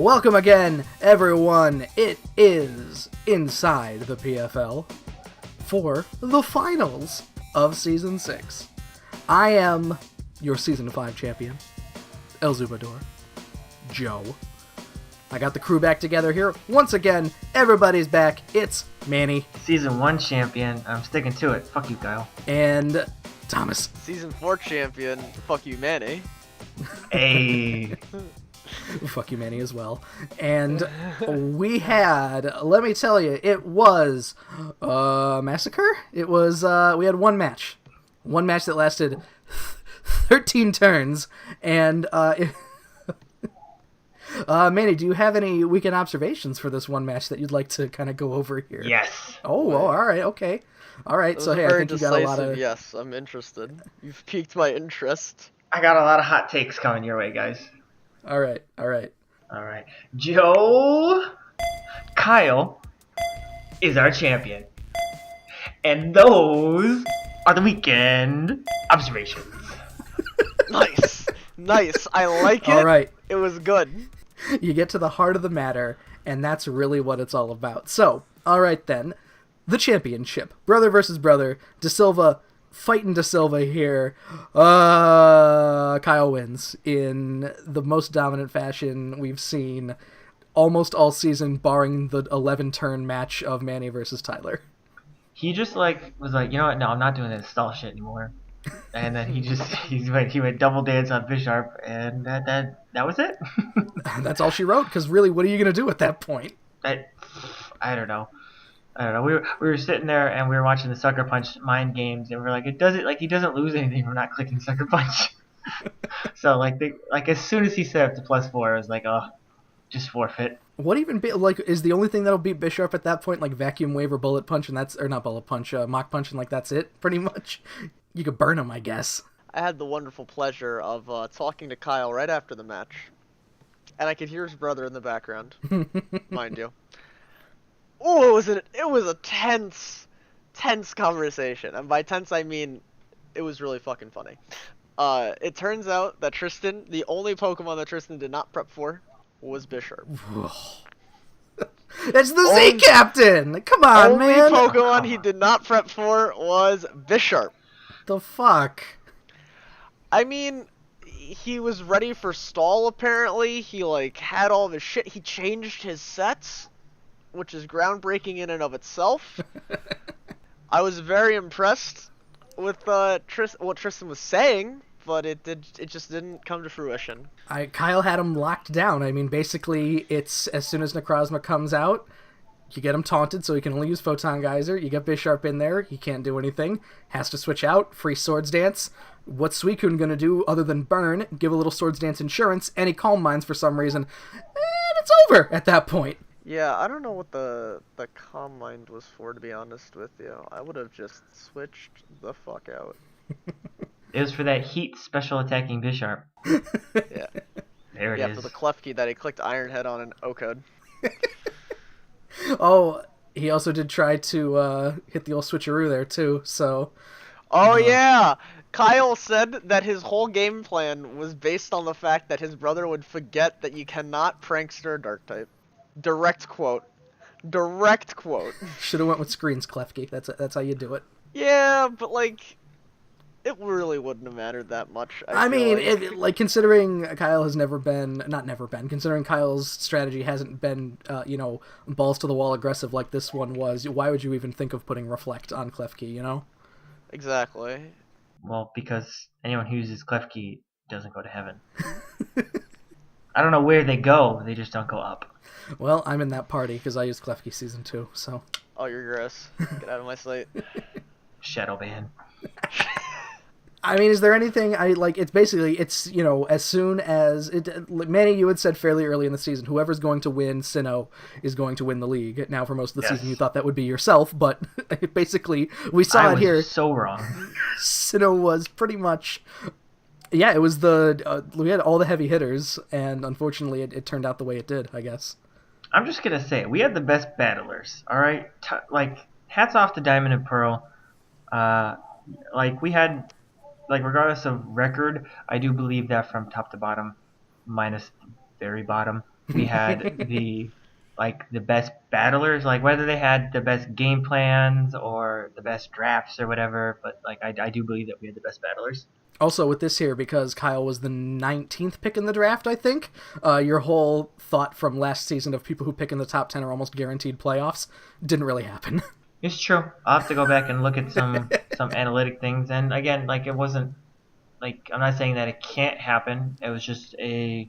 Welcome again, everyone. It is Inside the PFL for the finals of Season 6. I am your Season 5 champion, El Zubador, Joe. I got the crew back together here. Once again, everybody's back. It's Manny. Season 1 champion. I'm sticking to it. Fuck you, Kyle. And Thomas. Season 4 champion. Fuck you, Manny. Hey. Fuck you, Manny, as well. And we had, let me tell you, it was a massacre. It was, we had one match. One match that lasted 13 turns. And, Manny, do you have any weekend observations for this one match that you'd like to kind of go over here? Yes. Oh, all right, okay. All right, so hey, I think you got a lot of... Yes, I'm interested. You've piqued my interest. I got a lot of hot takes coming your way, guys. All right. Alright. Joe, Kyle is our champion. And those are the weekend observations. Nice. I like it. All right. It was good. You get to the heart of the matter, and that's really what it's all about. So, all right then. The championship. Brother versus brother. De Silva fighting De Silva here. Kyle wins in the most dominant fashion we've seen almost all season, barring the 11-turn match of Manny versus Tyler. He just was like, you know what? No, I'm not doing this stall shit anymore. And then he went double dance on Bisharp, and that was it. That's all she wrote. Because really, what are you gonna do at that point? I don't know. We were sitting there and we were watching the Sucker Punch mind games, and we were like, he doesn't lose anything from not clicking Sucker Punch. So as soon as he set up to +4, I was like, oh, just forfeit. What even is the only thing that'll beat Bisharp at that point vacuum wave or bullet punch, and that's, or not bullet punch, Mach punch, and that's it pretty much. You could burn him, I guess. I had the wonderful pleasure of talking to Kyle right after the match, and I could hear his brother in the background, mind you. Oh, it was a tense conversation, and by tense I mean it was really fucking funny. It turns out that Tristan, the only Pokemon that Tristan did not prep for, was Bisharp. It's the Z Captain! Come on, man! Only Pokemon he did not prep for was Bisharp. The fuck? I mean, he was ready for stall apparently. He had all of his shit. He changed his sets, which is groundbreaking in and of itself. I was very impressed with what Tristan was saying, but it just didn't come to fruition. Kyle had him locked down. I mean, basically, it's as soon as Necrozma comes out, you get him taunted, so he can only use Photon Geyser. You get Bisharp in there, he can't do anything. Has to switch out, free Swords Dance. What's Suicune gonna do other than burn, give a little Swords Dance insurance, and he Calm Minds for some reason, and it's over at that point. Yeah, I don't know what the Calm Mind was for, to be honest with you. I would have just switched the fuck out. It was for that heat special attacking Bisharp. Yeah. There it is. Yeah, for the Klefki that he clicked Iron Head on an O-code. Oh, he also did try to hit the old switcheroo there too, so... Oh yeah! Kyle said that his whole game plan was based on the fact that his brother would forget that you cannot prankster a Dark-type. Direct quote. Should've went with Screens, Klefki. That's how you do it. Yeah, but it really wouldn't have mattered that much. I mean, considering Kyle has considering Kyle's strategy hasn't been, balls to the wall aggressive like this one was, why would you even think of putting Reflect on Klefki, you know? Exactly. Well, because anyone who uses Klefki doesn't go to heaven. I don't know where they go, they just don't go up. Well, I'm in that party because I used Klefki Season 2, so... Oh, you're gross. Get out of my sight. Shadow ban. I mean, is there anything it's basically, it's, as soon as Manny, you had said fairly early in the season, whoever's going to win Sinnoh is going to win the league. Now, for most of the season, you thought that would be yourself, but basically, we saw it here. I was so wrong. Sinnoh was pretty much, yeah, it was we had all the heavy hitters, and unfortunately, it turned out the way it did, I guess. I'm just gonna say, we had the best battlers, alright? Hats off to Diamond and Pearl. We had... regardless of record, I do believe that from top to bottom, minus the very bottom, We had the best battlers, like whether they had the best game plans or the best drafts or whatever. But like I do believe that we had the best battlers. Also, with this here, because Kyle was the 19th pick in the draft, I think, your whole thought from last season of people who pick in the top 10 are almost guaranteed playoffs didn't really happen. It's true. I'll have to go back and look at some analytic things. And again, like it wasn't like I'm not saying that it can't happen. It was just a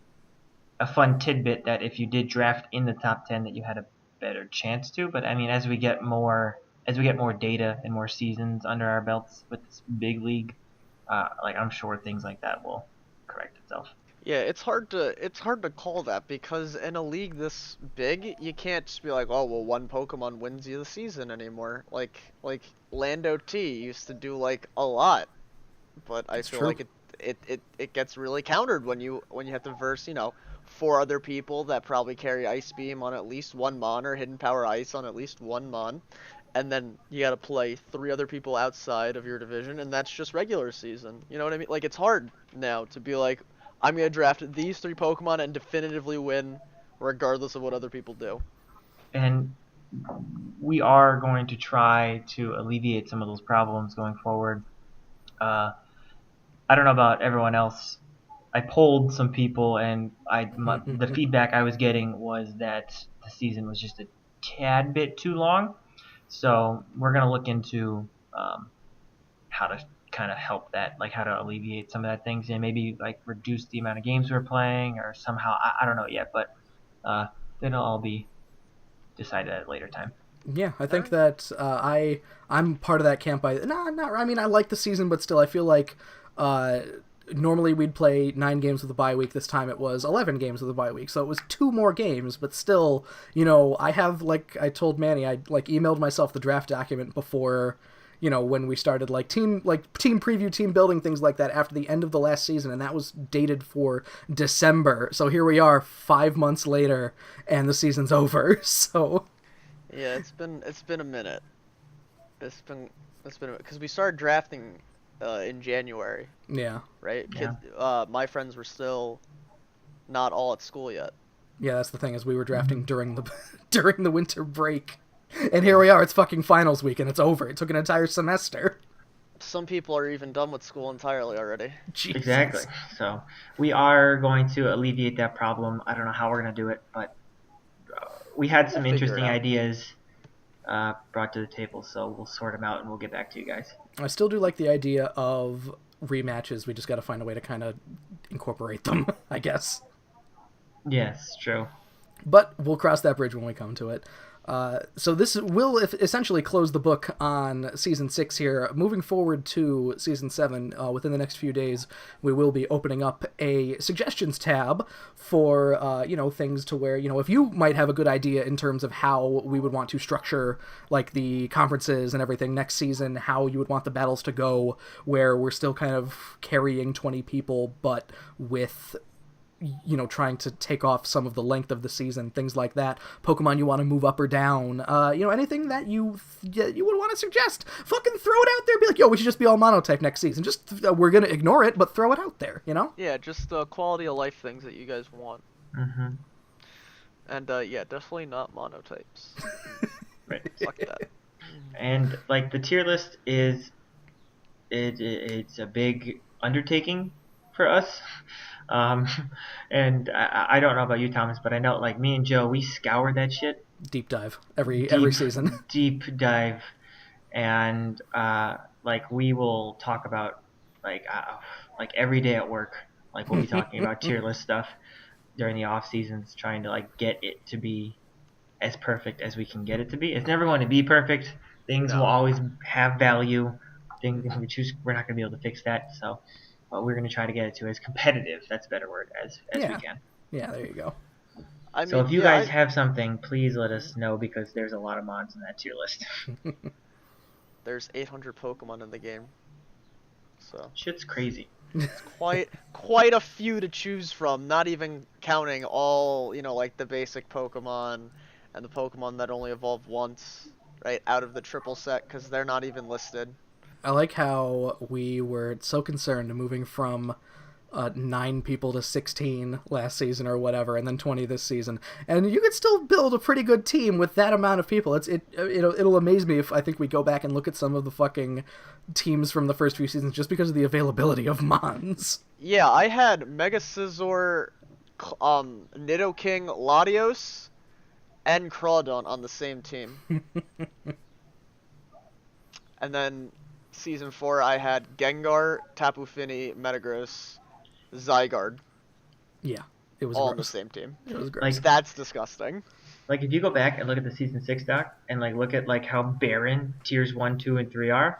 fun tidbit that if you did draft in the top 10 that you had a better chance to. But I mean, as we get more data and more seasons under our belts with this big league, like I'm sure things like that will correct itself. Yeah, it's hard to call that because in a league this big, you can't just be like, oh well, one Pokemon wins you the season anymore. Like Lando T used to do like a lot, but I It's feel true. like it gets really countered when you have to verse four other people that probably carry Ice Beam on at least one Mon or Hidden Power Ice on at least one Mon, and then you got to play three other people outside of your division, and that's just regular season. You know what I mean? Like it's hard now to be like, I'm gonna draft these three Pokemon and definitively win, regardless of what other people do. And we are going to try to alleviate some of those problems going forward. Uh, I don't know about everyone else. I polled some people, and the feedback I was getting was that the season was just a tad bit too long. So we're gonna look into how to kind of help that, like how to alleviate some of that things, and maybe like reduce the amount of games we're playing, or somehow I don't know yet, but uh, it'll all be decided at a later time. Yeah, I All think right. that I'm part of that camp. I mean, I like the season, but still, I feel like uh, normally we'd play 9 games with a bye week. This time it was 11 games with a bye week, so it was 2 more games. But still, I have, like I told Manny, I like emailed myself the draft document before. When we started team preview, team building, things like that after the end of the last season, and that was dated for December. So here we are 5 months later, and the season's over. So Yeah, it's been a minute. It's been it's been because we started drafting in January, yeah. right? Yeah. My friends were still not all at school yet. Yeah, that's the thing is we were drafting during the during the winter break. And here we are, it's fucking finals week and it's over. It took an entire semester. Some people are even done with school entirely already. Exactly. Jesus. So we are going to alleviate that problem. I don't know how we're going to do it, but we had We'll some figure it interesting out. ideas brought to the table, so we'll sort them out and we'll get back to you guys. I still do like the idea of rematches. We just got to find a way to kind of incorporate them, I guess. Yes, true. But we'll cross that bridge when we come to it. So this will essentially close the book on season 6 here. Moving forward to season 7, within the next few days, we will be opening up a suggestions tab for things to where if you might have a good idea in terms of how we would want to structure like the conferences and everything next season, how you would want the battles to go, where we're still kind of carrying 20 people, but with trying to take off some of the length of the season, things like that. Pokemon you want to move up or down, anything that you would want to suggest. Fucking throw it out there. Be like, yo, we should just be all monotype next season. Just we're gonna ignore it, but throw it out there. Yeah, just quality of life things that you guys want. Mm-hmm. And yeah, definitely not monotypes. Right. Fuck that. And like the tier list it's a big undertaking for us. Um, and I don't know about you, Thomas, but I know like me and Joe, we scour that shit Deep dive every deep, season. deep dive, and like we will talk about like every day at work, like we'll be talking about tier list stuff during the off seasons, trying to like get it to be as perfect as we can get it to be. It's never going to be perfect. Things No. will always have value. Things we're not going to be able to fix that. So, but we're going to try to get it to as competitive. That's a better word as we Yeah. can. Yeah, there you go. I So mean, if you yeah, guys have something, please let us know because there's a lot of mods in that tier list. there's 800 Pokemon in the game, so Shit's crazy. it's quite a few to choose from. Not even counting all like the basic Pokemon and the Pokemon that only evolve once, right, out of the triple set, because they're not even listed. I like how we were so concerned moving from 9 people to 16 last season or whatever, and then 20 this season. And you could still build a pretty good team with that amount of people. It'll amaze me if I think we go back and look at some of the fucking teams from the first few seasons just because of the availability of Mons. Yeah, I had Mega Scizor, Nidoking, Latios, and Crawdon on the same team. And then Season 4, I had Gengar, Tapu Fini, Metagross, Zygarde. Yeah, it was all gross. on the same team. It was gross. Like, That's disgusting. Like, if you go back and look at the Season 6 doc, and, like, look at, like, how barren Tiers 1, 2, and 3 are,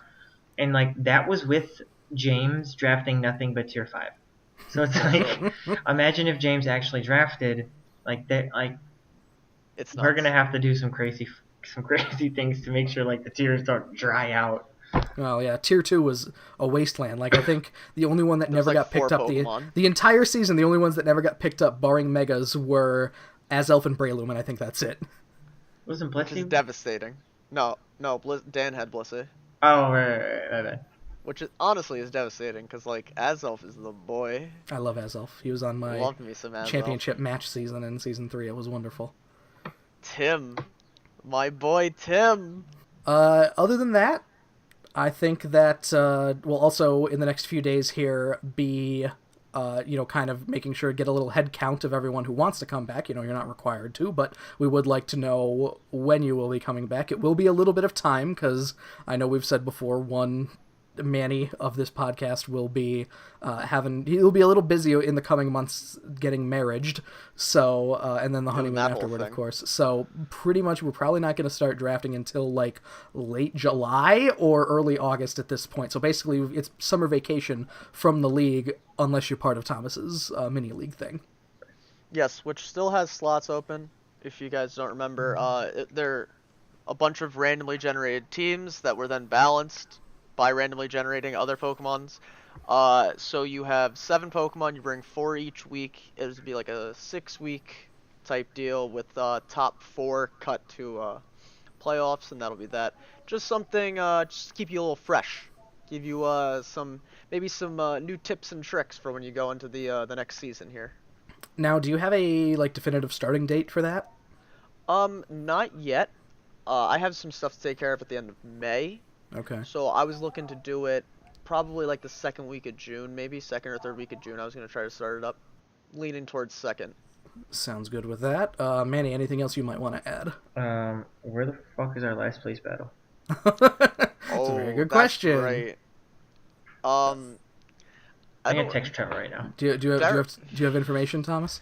and, like, that was with James drafting nothing but Tier 5. So it's like, imagine if James actually drafted, like, that, like, It's we're nuts. gonna have to do some crazy things to make sure, like, the tiers don't dry out. Well, yeah, Tier 2 was a wasteland. Like, I think the only one that never like got picked 4 up Pokemon. the entire season, the only ones that never got picked up, barring Megas, were Azelf and Breloom, and I think that's it. Wasn't Which is Blissey? devastating. No, Dan had Blissey. Oh, right. Which is, honestly is devastating, because, like, Azelf is the boy. I love Azelf. He was on my Love me some Azelf. championship match season in Season 3. It was wonderful. Tim. My boy Tim. Other than that, I think that we'll also, in the next few days here, be, kind of making sure to get a little head count of everyone who wants to come back. You know, you're not required to, but we would like to know when you will be coming back. It will be a little bit of time, because I know we've said before, Manny of this podcast will be he'll be a little busy in the coming months getting married, so and then the honeymoon afterward, of course. So pretty much we're probably not going to start drafting until like late July or early August at this point. So basically it's summer vacation from the league unless you're part of Thomas's mini league thing. Yes, which still has slots open. If you guys don't remember, they're a bunch of randomly generated teams that were then balanced by randomly generating other Pokemons. So you have 7 Pokemon, you bring 4 each week. It would be like a 6-week type deal with top 4 cut to playoffs, and that'll be that. Just something, just to keep you a little fresh. Give you some new tips and tricks for when you go into the next season here. Now, do you have a definitive starting date for that? Not yet. I have some stuff to take care of at the end of May. Okay. So I was looking to do it probably like the second week of June, maybe second or third week of June. I was going to try to start it up, leaning towards second. Sounds good with that. Manny, anything else you might want to add? Where the fuck is our last place battle? That's a very good question. Right. I'm gonna text Trevor right now. Do you have information, Thomas?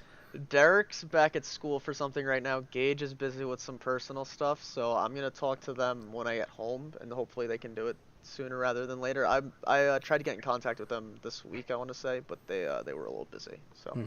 Derek's back at school for something right now. Gage is busy with some personal stuff, so I'm gonna talk to them when I get home, and hopefully they can do it sooner rather than later. I tried to get in contact with them this week, I want to say, but they were a little busy. So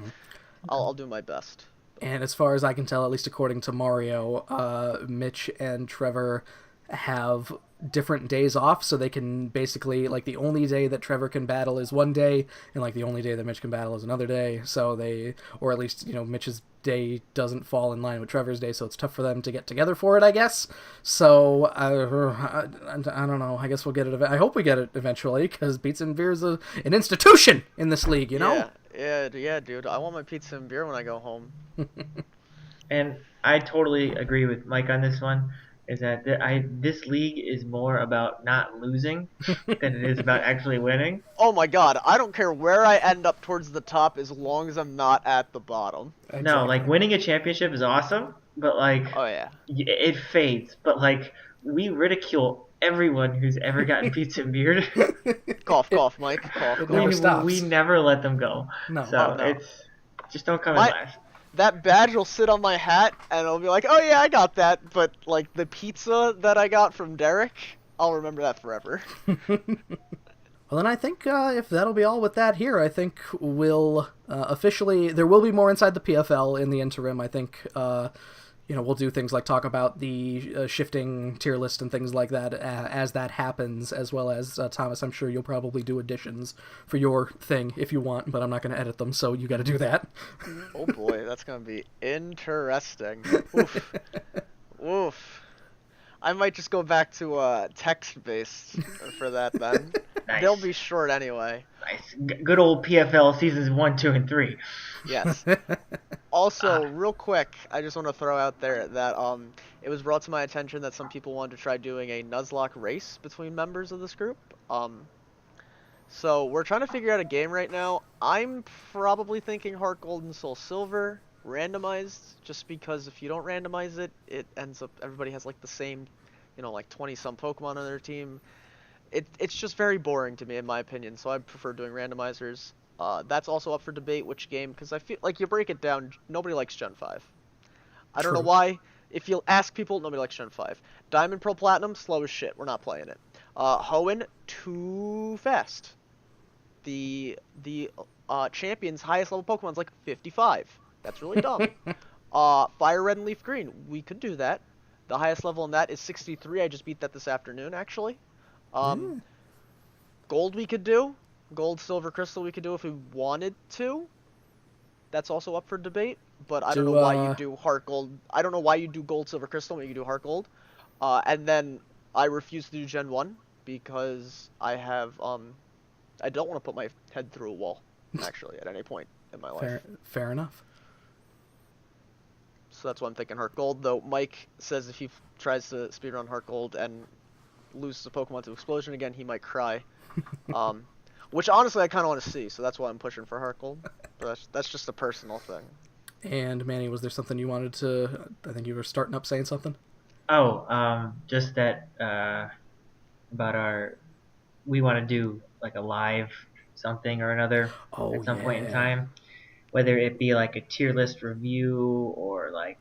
I'll do my best. And as far as I can tell, at least according to Mario, Mitch and Trevor have different days off, so they can basically, like, the only day that Trevor can battle is one day, and like the only day that Mitch can battle is another day. So they, or at least, Mitch's day doesn't fall in line with Trevor's day, so it's tough for them to get together for it, I guess. So I don't know. I guess we'll get it. I hope we get it eventually, because Pizza and Beer is an institution in this league, you know? Yeah, dude. I want my pizza and beer when I go home. And I totally agree with Mike on this one. Is that this league is more about not losing than it is about actually winning. Oh my god, I don't care where I end up towards the top as long as I'm not at the bottom. Exactly. No, like, winning a championship is awesome, but like, Oh yeah. it fades. But like, we ridicule everyone who's ever gotten pizza and beer. Cough, Mike. Cough. It never stops. We never let them go. No. So Oh, no. it's just don't come in last. That badge will sit on my hat, and it'll be like, oh yeah, I got that. But like the pizza that I got from Derek, I'll remember that forever. Well, then I think if that'll be all with that here, I think we'll officially... There will be more Inside the PFL in the interim. I think, we'll do things like talk about the shifting tier list and things like that as that happens, as well as, Thomas, I'm sure you'll probably do additions for your thing if you want, but I'm not going to edit them, so you got to do that. Oh boy, that's going to be interesting. Oof. Oof. I might just go back to text-based for that then. Nice. They'll be short anyway. Nice. Good old PFL seasons 1, 2, and 3. Yes. Also, real quick, I just want to throw out there that it was brought to my attention that some people wanted to try doing a Nuzlocke race between members of this group. So we're trying to figure out a game right now. I'm probably thinking Heart Gold and Soul Silver randomized, just because if you don't randomize it, it ends up everybody has like the same, like 20 some Pokemon on their team. It's just very boring to me in my opinion. So I prefer doing randomizers. That's also up for debate which game, because I feel like you break it down, nobody likes Gen 5. I don't know why. If you ask people, nobody likes Gen 5. Diamond, Pearl, Platinum, slow as shit. We're not playing it. Hoenn, too fast. The champion's highest level Pokemon's like 55. That's really dumb. Fire Red and Leaf Green, we could do that. The highest level in that is 63. I just beat that this afternoon, actually. Gold we could do. Gold, Silver, Crystal we could do if we wanted to. That's also up for debate. But I don't know why you do Heart Gold. I don't know why you do Gold, Silver, Crystal when you do Heart Gold. And then I refuse to do Gen 1 because I have I don't want to put my head through a wall, actually, at any point in my life. Fair enough. So that's why I'm thinking Heart Gold, though Mike says if he tries to speedrun Heart Gold and loses a Pokemon to Explosion again, he might cry. Which, honestly, I kind of want to see, so that's why I'm pushing for Heart Gold. But that's just a personal thing. And, Manny, was there something you wanted to... I think you were starting up saying something? Oh, just that about we want to do like a live something or another at some point in time, whether it be like a tier list review or like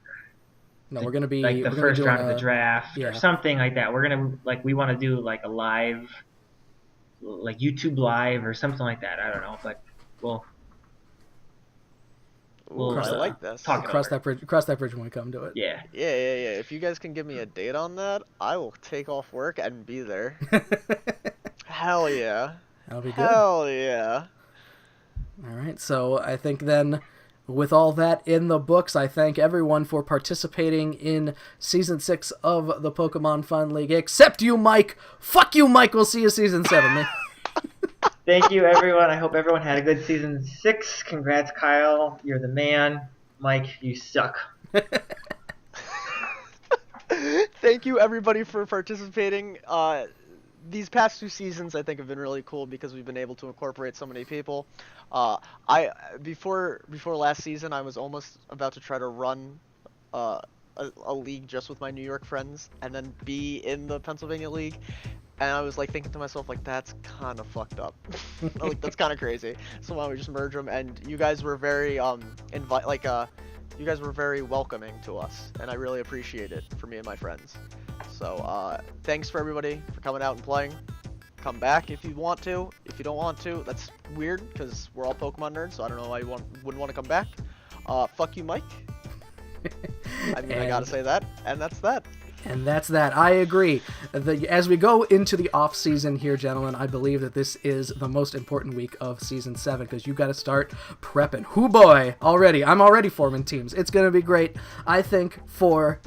we're gonna be like the first round of the draft or something like that. We're gonna we want to do like a live, like YouTube live or something like that. I don't know, but we'll I like this. Cross that bridge when we come to it. Yeah. If you guys can give me a date on that, I will take off work and be there. Hell yeah. That'll be good. Hell yeah. All right, so I think then, with all that in the books, I thank everyone for participating in Season 6 of the Pokemon Fun League, except you, Mike. Fuck you, Mike. We'll see you Season 7, man. Thank you, everyone. I hope everyone had a good Season 6. Congrats, Kyle. You're the man. Mike, you suck. Thank you, everybody, for participating. These past 2 seasons, I think, have been really cool because we've been able to incorporate so many people. Before last season, I was almost about to try to run a league just with my New York friends and then be in the Pennsylvania League. And I was like thinking to myself, like, that's kind of fucked up. Like, that's kind of crazy. So why don't we just merge them? And you guys were very you guys were very welcoming to us, and I really appreciate it for me and my friends. So thanks for everybody for coming out and playing. Come back if you want to. If you don't want to, that's weird because we're all Pokemon nerds, so I don't know why you wouldn't want to come back. Fuck you, Mike. I mean, I gotta say that, and that's that. And that's that. I agree. As we go into the off-season here, gentlemen, I believe that this is the most important week of Season 7 because you've got to start prepping. Hoo boy! I'm already forming teams. It's going to be great. I think for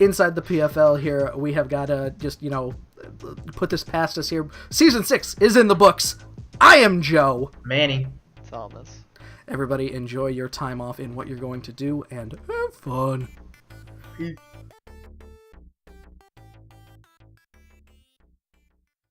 Inside the PFL here, we have got to just, put this past us here. Season 6 is in the books. I am Joe. Manny. Thomas. Everybody enjoy your time off in what you're going to do and have fun. Peace.